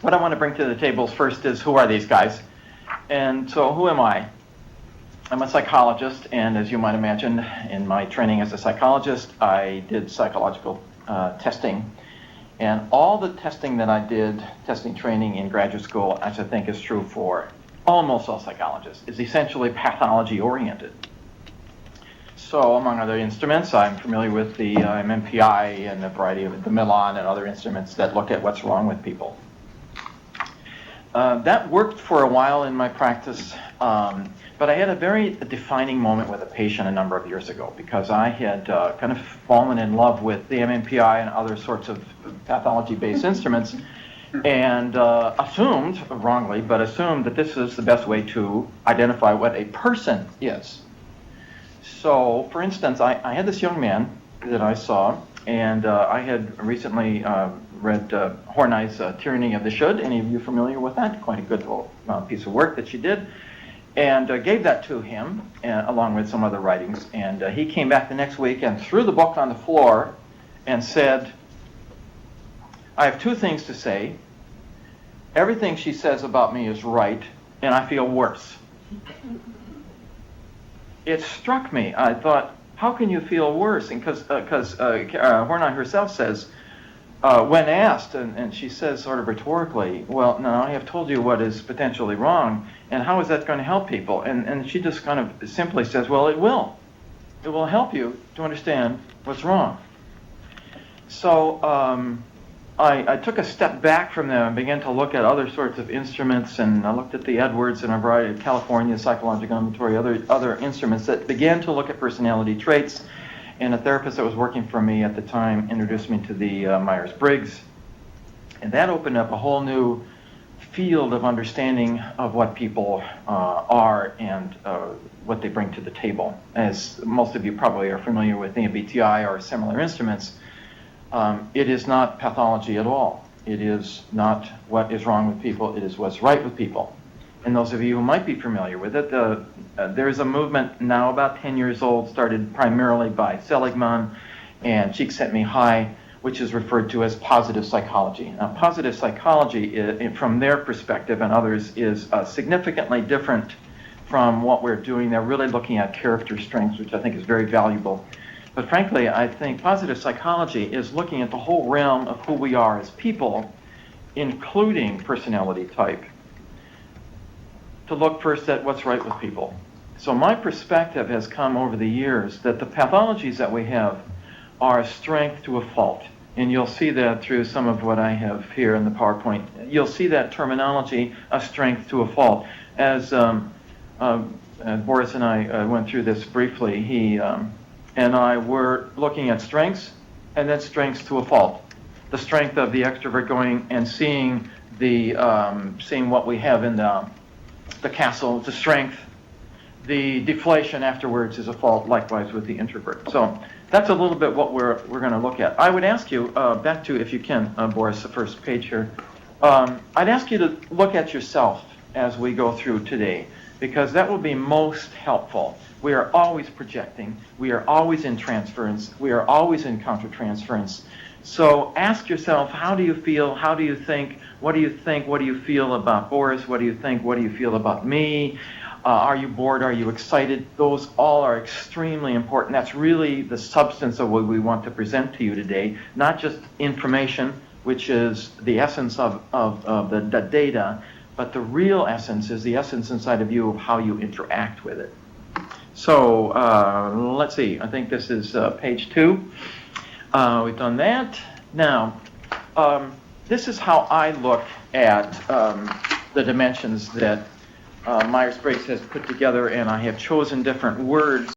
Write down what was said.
what I want to bring to the table first is, who are these guys? And so who am I? I'm a psychologist, and as you might imagine, in my training as a psychologist, I did psychological testing. And all the testing that I did, testing training in graduate school, as I think is true for almost all psychologists, is essentially pathology-oriented. So among other instruments, I'm familiar with the MMPI and a variety of the Milan and other instruments that look at what's wrong with people. That worked for a while in my practice, but I had a very defining moment with a patient a number of years ago, because I had kind of fallen in love with the MMPI and other sorts of pathology-based instruments, and assumed, wrongly, but assumed that this is the best way to identify what a person is. So, for instance, I had this young man that I saw, and I had recently read Horney's Tyranny of the Should. Any of you familiar with that? Quite a good little piece of work that she did. And gave that to him, along with some other writings. And he came back the next week and threw the book on the floor and said, I have two things to say. Everything she says about me is right, and I feel worse. It struck me. I thought, how can you feel worse? And because Horney herself says, when asked, and she says sort of rhetorically, well, no, I have told you what is potentially wrong, and how is that going to help people? And she just kind of simply says, well, it will. It will help you to understand what's wrong. So I took a step back from them and began to look at other sorts of instruments, and I looked at the Edwards and a variety of California psychological inventory, other instruments that began to look at personality traits. And a therapist that was working for me at the time introduced me to the Myers-Briggs. And that opened up a whole new field of understanding of what people are and what they bring to the table. As most of you probably are familiar with MBTI or similar instruments, it is not pathology at all. It is not what is wrong with people. It is what's right with people. And those of you who might be familiar with it, there is a movement now about 10 years old, started primarily by Seligman and Csikszentmihalyi, which is referred to as positive psychology. Now, positive psychology, from their perspective and others, is significantly different from what we're doing. They're really looking at character strengths, which I think is very valuable. But frankly, I think positive psychology is looking at the whole realm of who we are as people, including personality type, to look first at what's right with people. So my perspective has come over the years that the pathologies that we have are a strength to a fault. And you'll see that through some of what I have here in the PowerPoint. You'll see that terminology, a strength to a fault. As Borris and I went through this briefly, he and I were looking at strengths and then strengths to a fault. The strength of the extrovert going and seeing what we have in the castle, the strength. The deflation afterwards is a fault, likewise with the introvert. So that's a little bit what we're going to look at. I would ask you, back to, if you can, Borris, the first page here. I'd ask you to look at yourself as we go through today, because that will be most helpful. We are always projecting. We are always in transference. We are always in countertransference. So ask yourself, how do you feel? How do you think? What do you think? What do you feel about Borris? What do you think? What do you feel about me? Are you bored? Are you excited? Those all are extremely important. That's really the substance of what we want to present to you today, not just information, which is the essence of the data, but the real essence is the essence inside of you of how you interact with it. So let's see. I think this is page 2. We've done that. Now, this is how I look at the dimensions that Myers-Briggs has put together, and I have chosen different words